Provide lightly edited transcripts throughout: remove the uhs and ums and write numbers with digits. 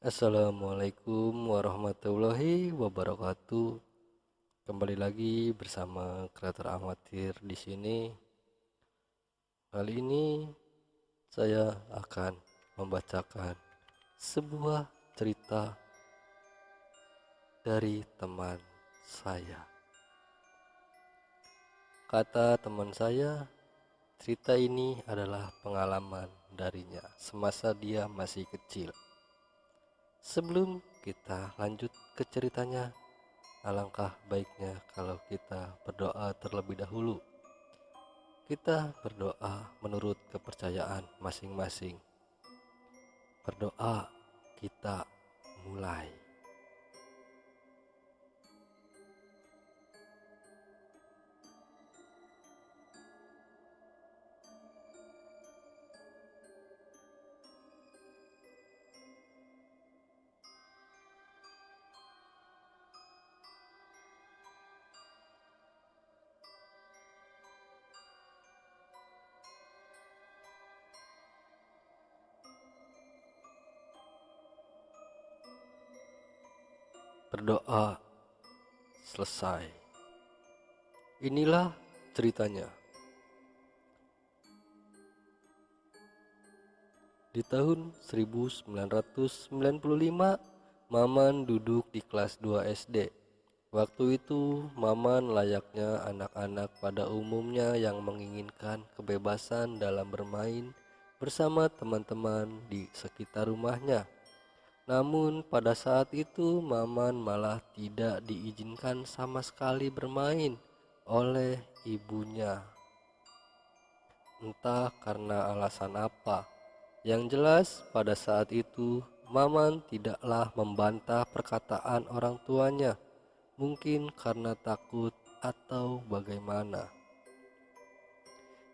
Assalamualaikum warahmatullahi wabarakatuh. Kembali lagi bersama kreator amatir di sini. Kali ini saya akan membacakan sebuah cerita dari teman saya. Kata teman saya, cerita ini adalah pengalaman darinya semasa dia masih kecil. Sebelum kita lanjut ke ceritanya, alangkah baiknya kalau kita berdoa terlebih dahulu. Kita berdoa menurut kepercayaan masing-masing. Berdoa, kita mulai. Berdoa selesai. Inilah ceritanya. Di tahun 1995, Maman duduk di kelas 2 SD. Waktu itu, Maman layaknya anak-anak pada umumnya yang menginginkan kebebasan dalam bermain bersama teman-teman di sekitar rumahnya. Namun pada saat itu Maman malah tidak diizinkan sama sekali bermain oleh ibunya. Entah karena alasan apa. Yang jelas pada saat itu Maman tidaklah membantah perkataan orang tuanya. Mungkin karena takut atau bagaimana.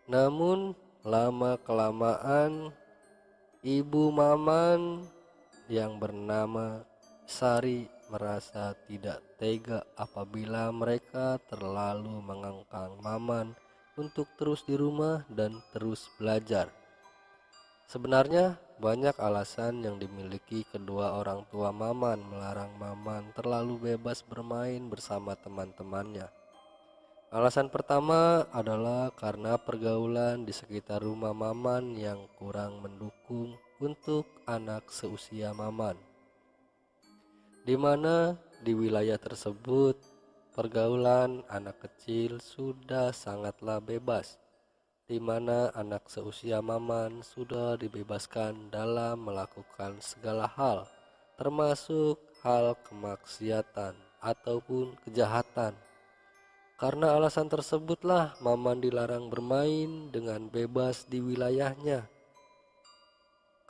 Namun lama-kelamaan ibu Maman yang bernama Sari merasa tidak tega apabila mereka terlalu mengangkang Maman untuk terus di rumah dan terus belajar. Sebenarnya banyak alasan yang dimiliki kedua orang tua Maman melarang Maman terlalu bebas bermain bersama teman-temannya. Alasan pertama adalah karena pergaulan di sekitar rumah Maman yang kurang mendukung untuk anak seusia Maman, di mana di wilayah tersebut pergaulan anak kecil sudah sangatlah bebas, di mana anak seusia Maman sudah dibebaskan dalam melakukan segala hal, termasuk hal kemaksiatan ataupun kejahatan. Karena alasan tersebutlah Maman dilarang bermain dengan bebas di wilayahnya.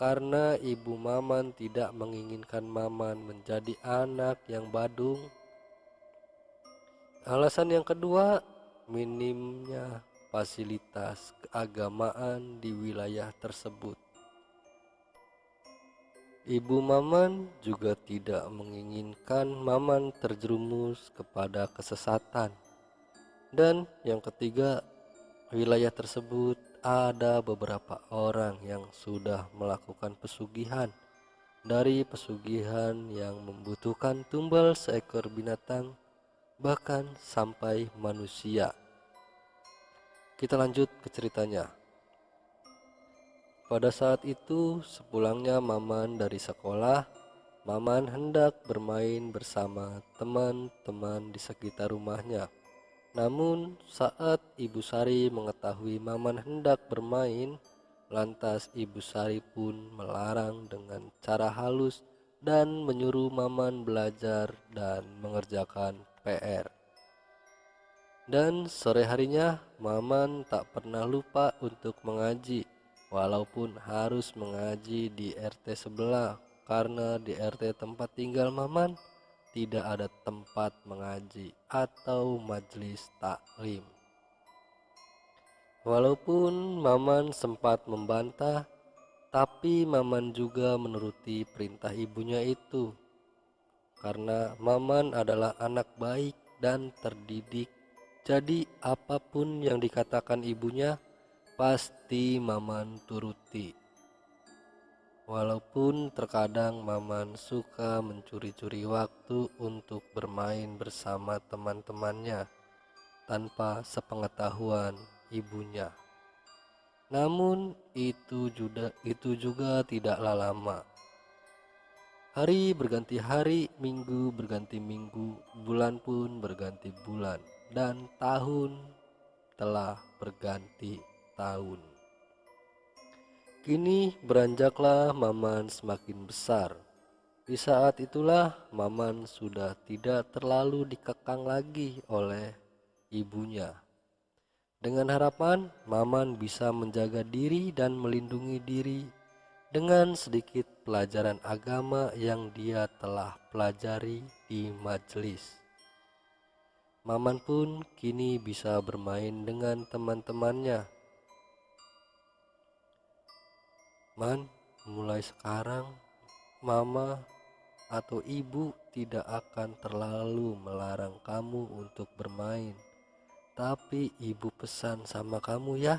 Karena ibu Maman tidak menginginkan Maman menjadi anak yang badung. Alasan yang kedua, minimnya fasilitas keagamaan di wilayah tersebut. Ibu Maman juga tidak menginginkan Maman terjerumus kepada kesesatan. Dan yang ketiga, wilayah tersebut ada beberapa orang yang sudah melakukan pesugihan. Dari pesugihan yang membutuhkan tumbal seekor binatang, bahkan sampai manusia. Kita lanjut ke ceritanya. Pada saat itu, sepulangnya Maman dari sekolah, Maman hendak bermain bersama teman-teman di sekitar rumahnya. Namun saat Ibu Sari mengetahui Maman hendak bermain, lantas Ibu Sari pun melarang dengan cara halus dan menyuruh Maman belajar dan mengerjakan PR. Dan sore harinya Maman tak pernah lupa untuk mengaji, walaupun harus mengaji di RT sebelah, karena di RT tempat tinggal Maman tidak ada tempat mengaji atau majelis taklim. Walaupun Maman sempat membantah, tapi Maman juga menuruti perintah ibunya itu. Karena Maman adalah anak baik dan terdidik, jadi apapun yang dikatakan ibunya pasti Maman turuti. Walaupun terkadang Maman suka mencuri-curi waktu untuk bermain bersama teman-temannya tanpa sepengetahuan ibunya. Namun itu juga tidaklah lama. Hari berganti hari, minggu berganti minggu, bulan pun berganti bulan, dan tahun telah berganti tahun. Kini beranjaklah Maman semakin besar. Di saat itulah Maman sudah tidak terlalu dikekang lagi oleh ibunya. Dengan harapan Maman bisa menjaga diri dan melindungi diri dengan sedikit pelajaran agama yang dia telah pelajari di majelis. Maman pun kini bisa bermain dengan teman-temannya. Man, mulai sekarang Mama atau ibu tidak akan terlalu melarang kamu untuk bermain. Tapi ibu pesan sama kamu ya,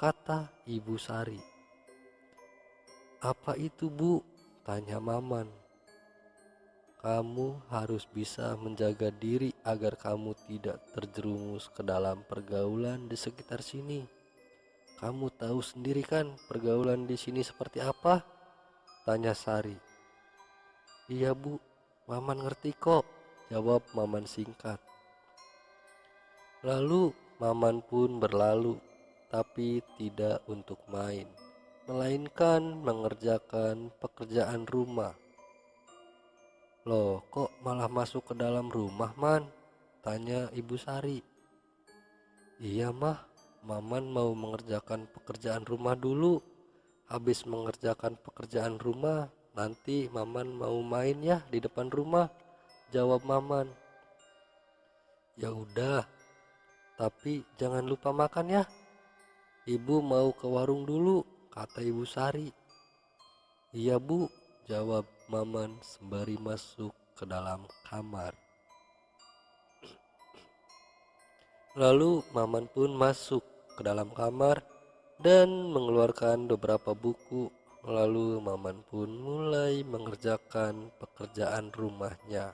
kata Ibu Sari. Apa itu Bu? Tanya Maman. Kamu harus bisa menjaga diri agar kamu tidak terjerumus ke dalam pergaulan di sekitar sini. Kamu tahu sendiri kan pergaulan di sini seperti apa? Tanya Sari. Iya Bu, Maman ngerti kok, jawab Maman singkat. Lalu Maman pun berlalu, tapi tidak untuk main, melainkan mengerjakan pekerjaan rumah. Loh, kok malah masuk ke dalam rumah, Man? Tanya Ibu Sari. Iya, Mah, Maman mau mengerjakan pekerjaan rumah dulu. Habis mengerjakan pekerjaan rumah, nanti Maman mau main ya di depan rumah, jawab Maman. Ya udah, tapi jangan lupa makan ya. Ibu mau ke warung dulu, kata Ibu Sari. Iya Bu, jawab Maman sembari masuk ke dalam kamar. Lalu Maman pun masuk ke dalam kamar dan mengeluarkan beberapa buku. Lalu Maman pun mulai mengerjakan pekerjaan rumahnya.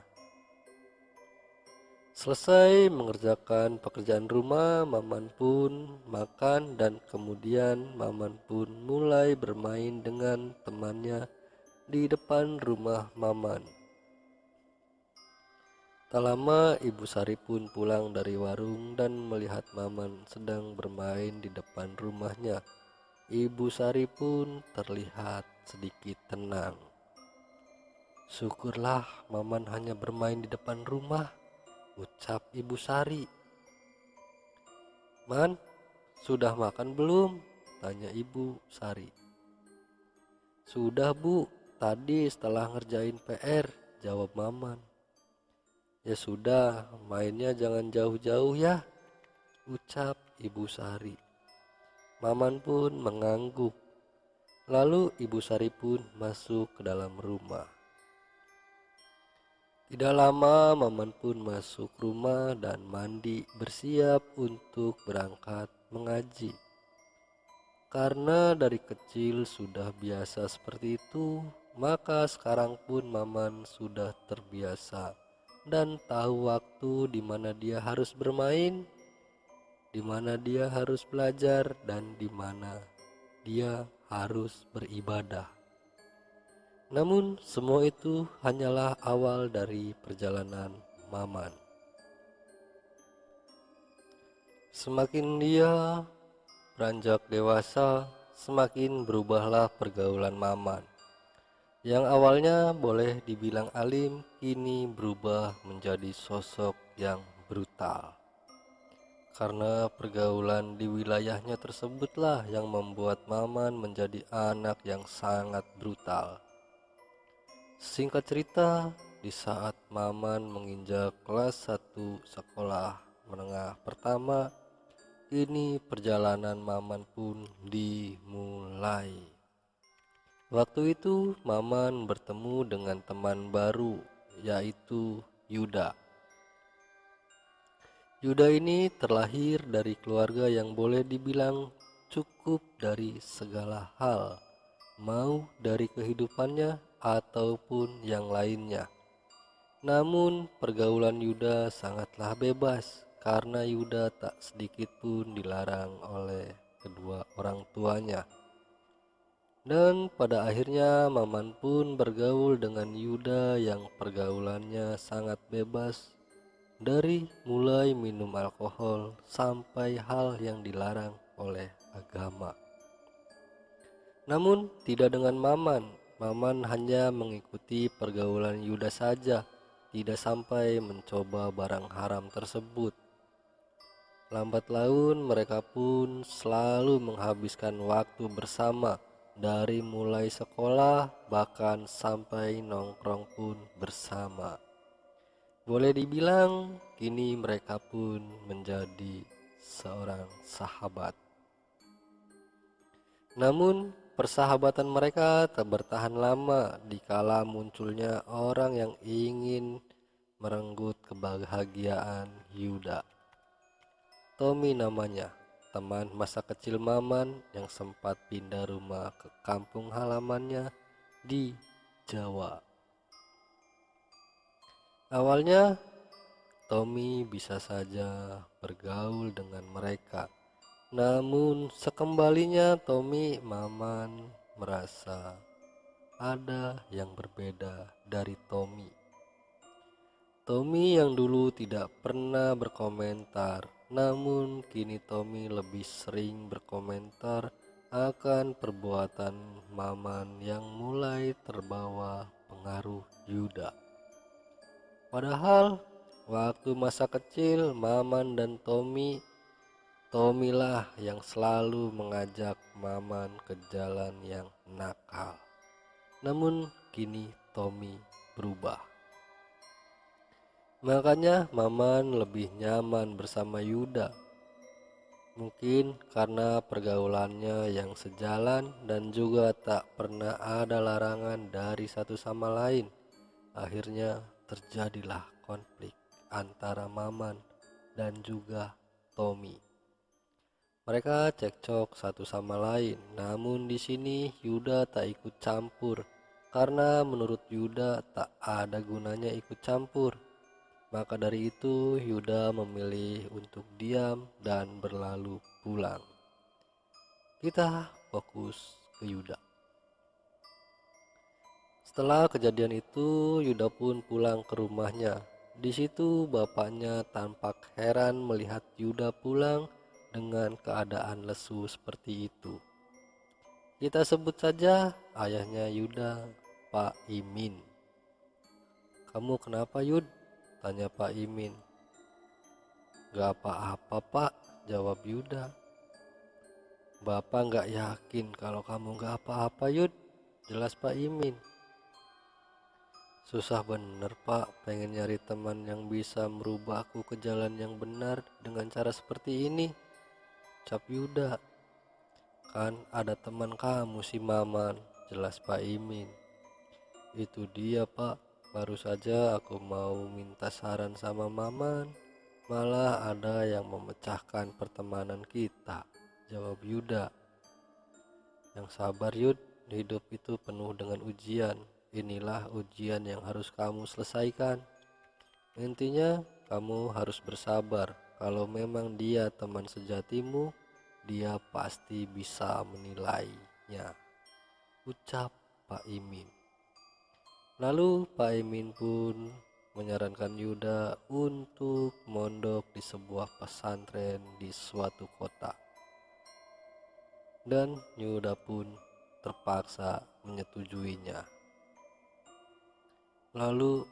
Selesai mengerjakan pekerjaan rumah, Maman pun makan dan kemudian Maman pun mulai bermain dengan temannya di depan rumah Maman. Tak lama Ibu Sari pun pulang dari warung dan melihat Maman sedang bermain di depan rumahnya. Ibu Sari pun terlihat sedikit tenang. Syukurlah Maman hanya bermain di depan rumah, ucap Ibu Sari. Man, sudah makan belum? Tanya Ibu Sari. Sudah Bu, tadi setelah ngerjain PR, jawab Maman. Ya sudah, mainnya jangan jauh-jauh ya, ucap Ibu Sari. Maman pun mengangguk. Lalu Ibu Sari pun masuk ke dalam rumah. Tidak lama Maman pun masuk rumah dan mandi bersiap untuk berangkat mengaji. Karena dari kecil sudah biasa seperti itu, maka sekarang pun Maman sudah terbiasa dan tahu waktu di mana dia harus bermain, di mana dia harus belajar, dan di mana dia harus beribadah. Namun semua itu hanyalah awal dari perjalanan Maman. Semakin dia beranjak dewasa, semakin berubahlah pergaulan Maman. Yang awalnya boleh dibilang alim, kini berubah menjadi sosok yang brutal. Karena pergaulan di wilayahnya tersebutlah yang membuat Maman menjadi anak yang sangat brutal. Singkat cerita, di saat Maman menginjak kelas 1 sekolah menengah pertama, kini perjalanan Maman pun dimulai. Waktu itu Maman bertemu dengan teman baru, yaitu Yuda. Yuda ini terlahir dari keluarga yang boleh dibilang cukup dari segala hal. mau dari kehidupannya ataupun yang lainnya. Namun, pergaulan Yuda sangatlah bebas karena Yuda tak sedikit pun dilarang oleh kedua orang tuanya. Dan pada akhirnya Maman pun bergaul dengan Yuda yang pergaulannya sangat bebas, dari mulai minum alkohol sampai hal yang dilarang oleh agama. Namun tidak dengan Maman. Maman hanya mengikuti pergaulan Yuda saja, tidak sampai mencoba barang haram tersebut. Lambat laun mereka pun selalu menghabiskan waktu bersama, dari mulai sekolah bahkan sampai nongkrong pun bersama. Boleh dibilang kini mereka pun menjadi seorang sahabat. Namun persahabatan mereka tak bertahan lama dikala munculnya orang yang ingin merenggut kebahagiaan Yuda. Tommy namanya, teman masa kecil Maman yang sempat pindah rumah ke kampung halamannya di Jawa. Awalnya Tommy bisa saja bergaul dengan mereka. Namun sekembalinya Tommy, Maman merasa ada yang berbeda dari Tommy. Tommy yang dulu tidak pernah berkomentar, namun kini Tommy lebih sering berkomentar akan perbuatan Maman yang mulai terbawa pengaruh Yuda. Padahal waktu masa kecil Maman dan Tommy lah yang selalu mengajak Maman ke jalan yang nakal. Namun kini Tommy berubah. Makanya Maman lebih nyaman bersama Yuda. Mungkin karena pergaulannya yang sejalan dan juga tak pernah ada larangan dari satu sama lain. Akhirnya terjadilah konflik antara Maman dan juga Tommy. Mereka cekcok satu sama lain, namun di sini Yuda tak ikut campur karena menurut Yuda tak ada gunanya ikut campur. Maka dari itu Yuda memilih untuk diam dan berlalu pulang. Kita fokus ke Yuda. Setelah kejadian itu, Yuda pun pulang ke rumahnya. Di situ bapaknya tampak heran melihat Yuda pulang dengan keadaan lesu seperti itu. Kita sebut saja ayahnya Yuda, Pak Imin. "Kamu kenapa, Yud?" tanya Pak Imin. "Gak apa-apa, Pak," jawab Yuda. "Bapak gak yakin kalau kamu gak apa-apa, Yud," jelas Pak Imin. "Susah bener, Pak, pengen nyari teman yang bisa merubah aku ke jalan yang benar dengan cara seperti ini," ucap Yuda. "Kan ada teman kamu si Maman," jelas Pak Imin. "Itu dia, Pak, baru saja aku mau minta saran sama Maman, malah ada yang memecahkan pertemanan kita," jawab Yuda. "Yang sabar, Yud, hidup itu penuh dengan ujian. Inilah ujian yang harus kamu selesaikan. Intinya kamu harus bersabar. Kalau memang dia teman sejatimu, dia pasti bisa menilainya," ucap Pak Imin. Lalu Pak Imin pun menyarankan Yuda untuk mondok di sebuah pesantren di suatu kota. Dan Yuda pun terpaksa menyetujuinya. Lalu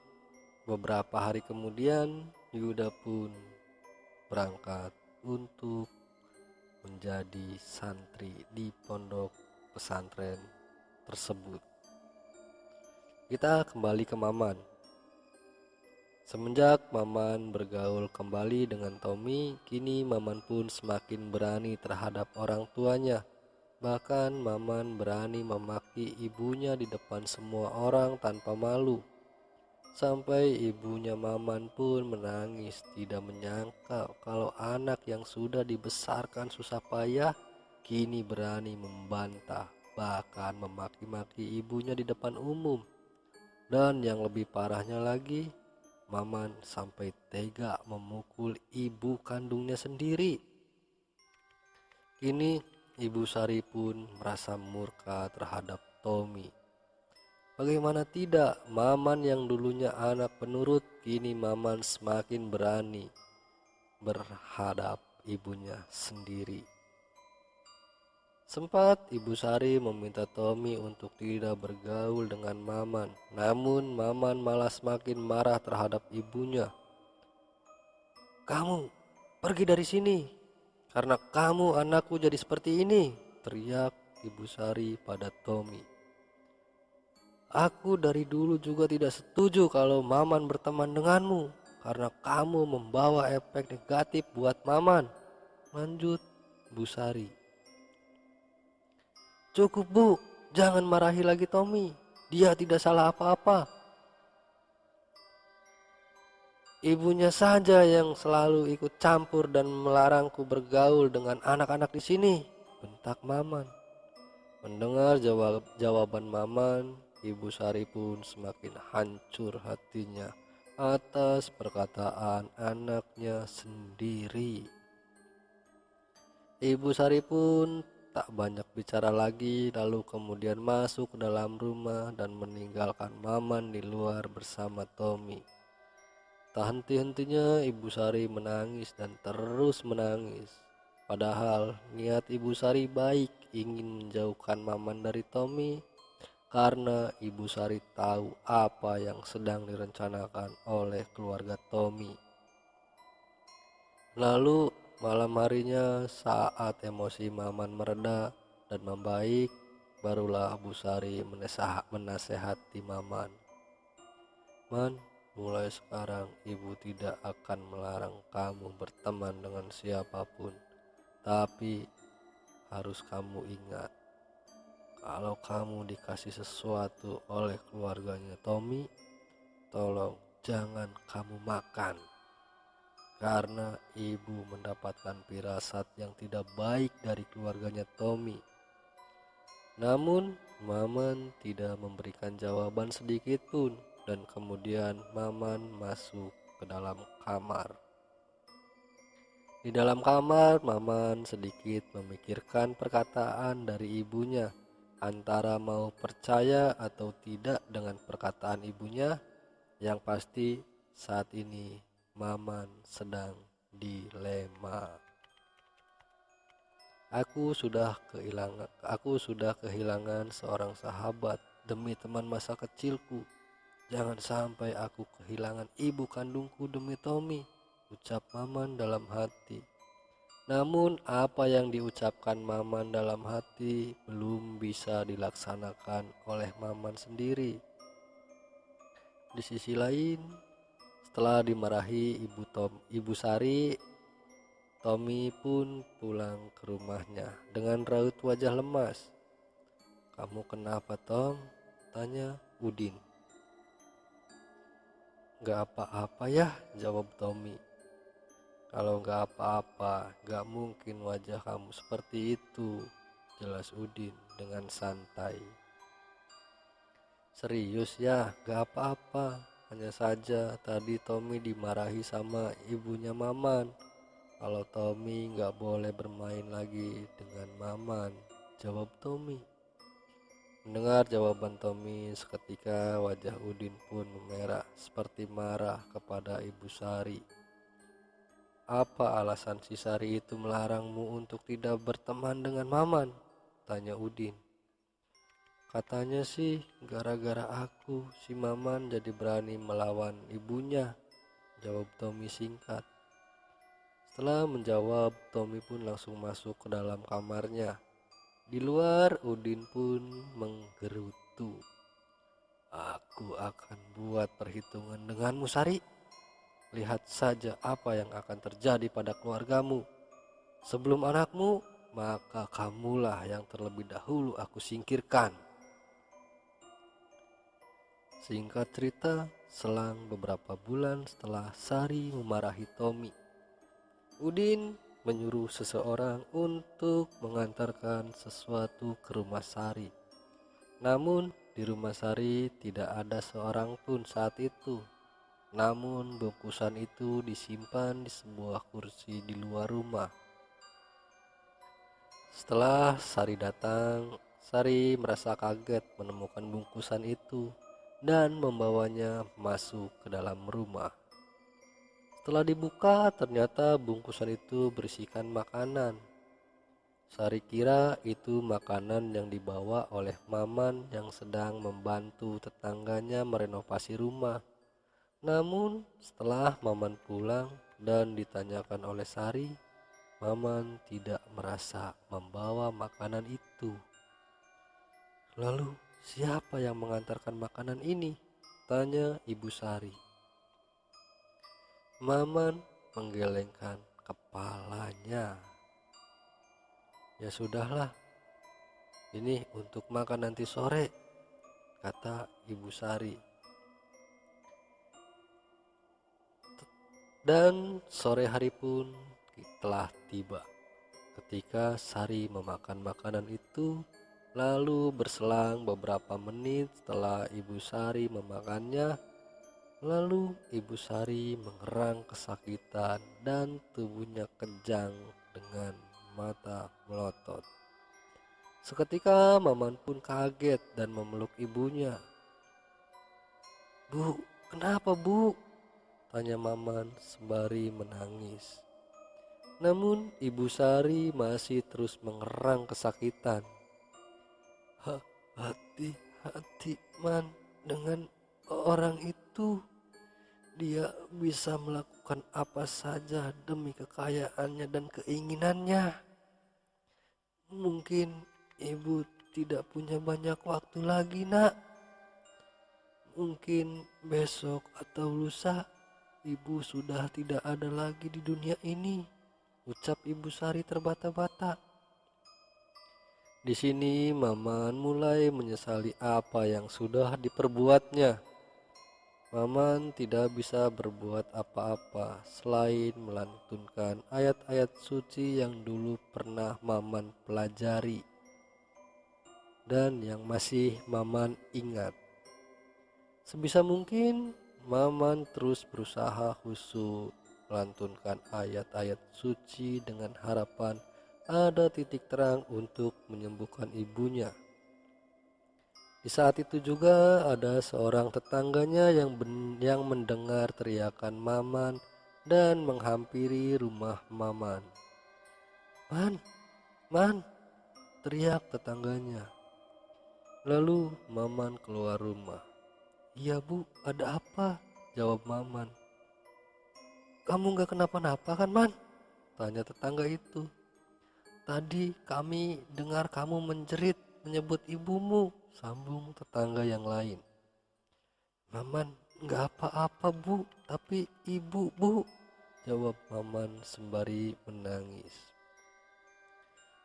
beberapa hari kemudian Yuda pun berangkat untuk menjadi santri di pondok pesantren tersebut. Kita kembali ke Maman. Semenjak Maman bergaul kembali dengan Tommy, kini Maman pun semakin berani terhadap orang tuanya. Bahkan Maman berani memaki ibunya di depan semua orang tanpa malu. Sampai ibunya Maman pun menangis, tidak menyangka kalau anak yang sudah dibesarkan susah payah kini berani membantah. bahkan memaki-maki ibunya di depan umum. Dan yang lebih parahnya lagi, Maman sampai tega memukul ibu kandungnya sendiri. Kini Ibu Sari pun merasa murka terhadap Tommy. Bagaimana tidak, Maman yang dulunya anak penurut, kini Maman semakin berani berhadap ibunya sendiri. Sempat Ibu Sari meminta Tommy untuk tidak bergaul dengan Maman, namun Maman malah semakin marah terhadap ibunya. "Kamu pergi dari sini, karena kamu anakku jadi seperti ini," teriak Ibu Sari pada Tommy. "Aku dari dulu juga tidak setuju kalau Maman berteman denganmu, karena kamu membawa efek negatif buat Maman," lanjut Bu Sari. "Cukup Bu, jangan marahi lagi Tommy, dia tidak salah apa-apa. Ibunya saja yang selalu ikut campur dan melarangku bergaul dengan anak-anak di sini," bentak Maman. Mendengar jawaban Maman, Ibu Sari pun semakin hancur hatinya atas perkataan anaknya sendiri. Ibu Sari pun tak banyak bicara lagi, lalu kemudian masuk ke dalam rumah dan meninggalkan Maman di luar bersama Tommy. Tak henti-hentinya Ibu Sari menangis dan terus menangis. Padahal niat Ibu Sari baik, ingin menjauhkan Maman dari Tommy, karena Ibu Sari tahu apa yang sedang direncanakan oleh keluarga Tommy. Lalu malam harinya, saat emosi Maman mereda dan membaik, barulah Bu Sari menasehati Maman. "Man, mulai sekarang ibu tidak akan melarang kamu berteman dengan siapapun. Tapi harus kamu ingat, kalau kamu dikasih sesuatu oleh keluarganya Tommy, tolong jangan kamu makan. Karena ibu mendapatkan firasat yang tidak baik dari keluarganya Tommy." Namun Maman tidak memberikan jawaban sedikit pun, dan kemudian Maman masuk ke dalam kamar. Di dalam kamar, Maman sedikit memikirkan perkataan dari ibunya, antara mau percaya atau tidak dengan perkataan ibunya. Yang pasti saat ini Maman sedang dilema. Aku sudah kehilangan seorang sahabat demi teman masa kecilku. Jangan sampai aku kehilangan ibu kandungku demi Tommy, ucap Maman dalam hati. Namun apa yang diucapkan Maman dalam hati belum bisa dilaksanakan oleh Maman sendiri. Di sisi lain, setelah dimarahi Ibu Sari, Tommy pun pulang ke rumahnya dengan raut wajah lemas. "Kamu kenapa, Tom?" tanya Udin. "Gak apa-apa ya," jawab Tommy. "Kalau gak apa-apa, gak mungkin wajah kamu seperti itu," jelas Udin dengan santai. "Serius ya, gak apa-apa. Hanya saja tadi Tommy dimarahi sama ibunya Maman. Kalau Tommy gak boleh bermain lagi dengan Maman," jawab Tommy. Mendengar jawaban Tommy, seketika wajah Udin pun memerah seperti marah kepada Ibu Sari. "Apa alasan si Sari itu melarangmu untuk tidak berteman dengan Maman?" tanya Udin. "Katanya sih gara-gara aku si Maman jadi berani melawan ibunya," jawab Tommy singkat. Setelah menjawab, Tommy pun langsung masuk ke dalam kamarnya. Di luar, Udin pun menggerutu. "Aku akan buat perhitungan denganmu, Sari. Lihat saja apa yang akan terjadi pada keluargamu. Sebelum anakmu, maka kamulah yang terlebih dahulu aku singkirkan." Singkat cerita, selang beberapa bulan setelah Sari memarahi Tommy, Udin menyuruh seseorang untuk mengantarkan sesuatu ke rumah Sari. Namun di rumah Sari tidak ada seorang pun saat itu. Namun bungkusan itu disimpan di sebuah kursi di luar rumah. Setelah Sari datang, Sari merasa kaget menemukan bungkusan itu dan membawanya masuk ke dalam rumah. Setelah dibuka, ternyata bungkusan itu berisikan makanan. Sari kira itu makanan yang dibawa oleh Maman yang sedang membantu tetangganya merenovasi rumah. Namun setelah Maman pulang dan ditanyakan oleh Sari, Maman tidak merasa membawa makanan itu. Lalu siapa yang mengantarkan makanan ini? Tanya Ibu Sari. Maman menggelengkan kepalanya. Ya sudahlah, ini untuk makan nanti sore, kata Ibu Sari. Dan sore hari pun telah tiba. Ketika Sari memakan makanan itu, lalu berselang beberapa menit setelah Ibu Sari memakannya, lalu Ibu Sari mengerang kesakitan dan tubuhnya kejang dengan mata melotot. Seketika Maman pun kaget dan memeluk ibunya. "Bu, kenapa Bu?" tanya Maman sembari menangis. Namun Ibu Sari masih terus mengerang kesakitan. Hati-hati Man dengan orang itu. Dia bisa melakukan apa saja demi kekayaannya dan keinginannya. Mungkin ibu tidak punya banyak waktu lagi, Nak. Mungkin besok atau lusa ibu sudah tidak ada lagi di dunia ini, ucap Ibu Sari terbata-bata. Di sini Maman mulai menyesali apa yang sudah diperbuatnya. Maman tidak bisa berbuat apa-apa selain melantunkan ayat-ayat suci yang dulu pernah Maman pelajari dan yang masih Maman ingat. Sebisa mungkin Maman terus berusaha khusyuk melantunkan ayat-ayat suci dengan harapan ada titik terang untuk menyembuhkan ibunya. Di saat itu juga ada seorang tetangganya yang mendengar teriakan Maman dan menghampiri rumah Maman. "Man, Man!" teriak tetangganya. Lalu Maman keluar rumah. "Iya Bu, ada apa?" jawab Maman. "Kamu gak kenapa-napa kan Man?" tanya tetangga itu. "Tadi kami dengar kamu menjerit menyebut ibumu," sambung tetangga yang lain. "Maman gak apa-apa Bu, tapi ibu Bu," jawab Maman sembari menangis.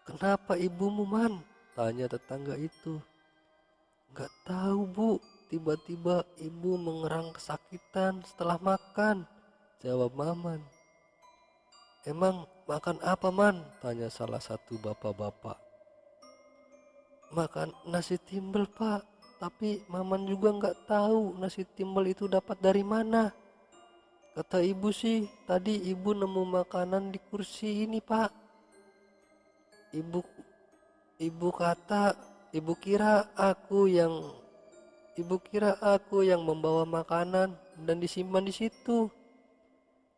"Kenapa ibumu Man?" tanya tetangga itu. "Gak tahu Bu, tiba-tiba ibu mengerang kesakitan setelah makan," jawab Maman. "Emang makan apa Man?" tanya salah satu bapak-bapak. "Makan nasi timbel Pak, tapi Maman juga nggak tahu nasi timbel itu dapat dari mana. Kata ibu sih, tadi ibu nemu makanan di kursi ini Pak. Ibu ibu kata ibu kira aku yang membawa makanan dan disimpan di situ.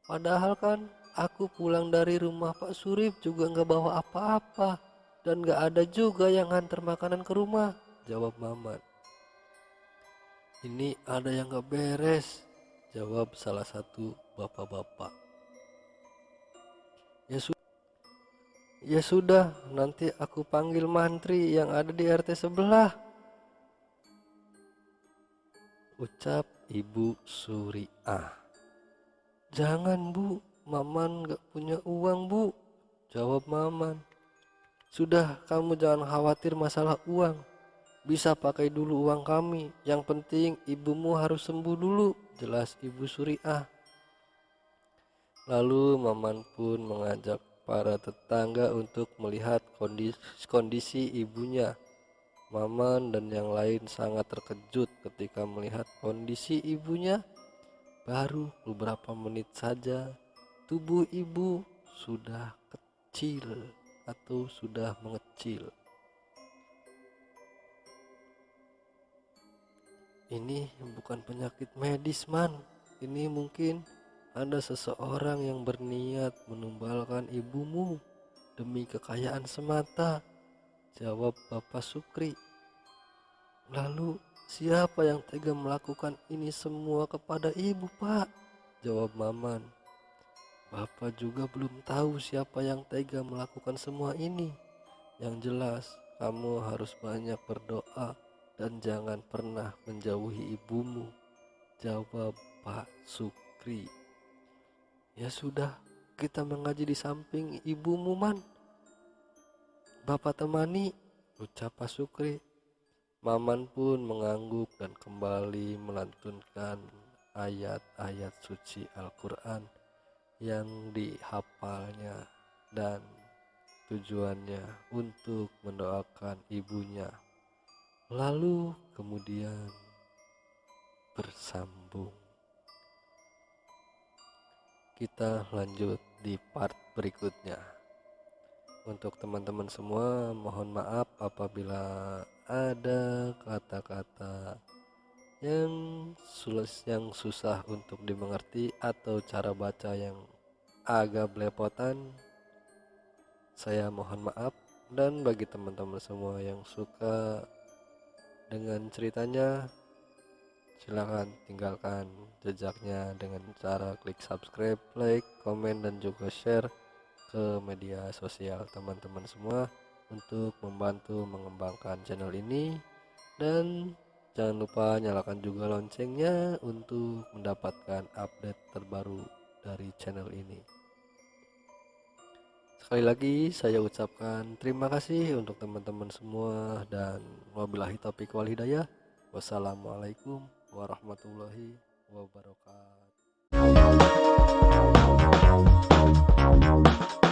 Padahal kan aku pulang dari rumah Pak Surip juga nggak bawa apa-apa. Dan gak ada juga yang nganter makanan ke rumah," jawab Maman. "Ini ada yang gak beres," jawab salah satu bapak-bapak. Ya sudah, nanti aku panggil mantri yang ada di RT sebelah," ucap Ibu Suriah. "Jangan Bu, Maman gak punya uang Bu," jawab Maman. "Sudah, kamu jangan khawatir masalah uang. Bisa pakai dulu uang kami. Yang penting ibumu harus sembuh dulu," jelas Ibu Suriah. Lalu Maman pun mengajak para tetangga untuk melihat kondisi ibunya. Maman dan yang lain sangat terkejut ketika melihat kondisi ibunya. Baru beberapa menit saja tubuh ibu sudah kecil atau sudah mengecil. Ini bukan penyakit medis, Man. Ini mungkin ada seseorang yang berniat menumbalkan ibumu demi kekayaan semata, jawab Bapak Sukri. Lalu siapa yang tega melakukan ini semua kepada ibu, Pak? Jawab Maman. Bapak juga belum tahu siapa yang tega melakukan semua ini. Yang jelas, kamu harus banyak berdoa dan jangan pernah menjauhi ibumu, jawab Pak Sukri. Ya sudah, kita mengaji di samping ibumu, Man. Bapak temani, ucap Pak Sukri. Maman pun mengangguk dan kembali melantunkan ayat-ayat suci Al-Quran yang dihafalnya dan tujuannya untuk mendoakan ibunya. Lalu kemudian bersambung. Kita lanjut di part berikutnya. Untuk teman-teman semua, mohon maaf apabila ada kata-kata yang susah untuk dimengerti atau cara baca yang agak belepotan. Saya mohon maaf. Dan bagi teman-teman semua yang suka dengan ceritanya, silakan tinggalkan jejaknya dengan cara klik subscribe, like, komen, dan juga share ke media sosial teman-teman semua untuk membantu mengembangkan channel ini. Dan jangan lupa nyalakan juga loncengnya untuk mendapatkan update terbaru dari channel ini. Sekali lagi saya ucapkan terima kasih untuk teman-teman semua dan wabillahi taufiq wal hidayah. Wassalamualaikum warahmatullahi wabarakatuh.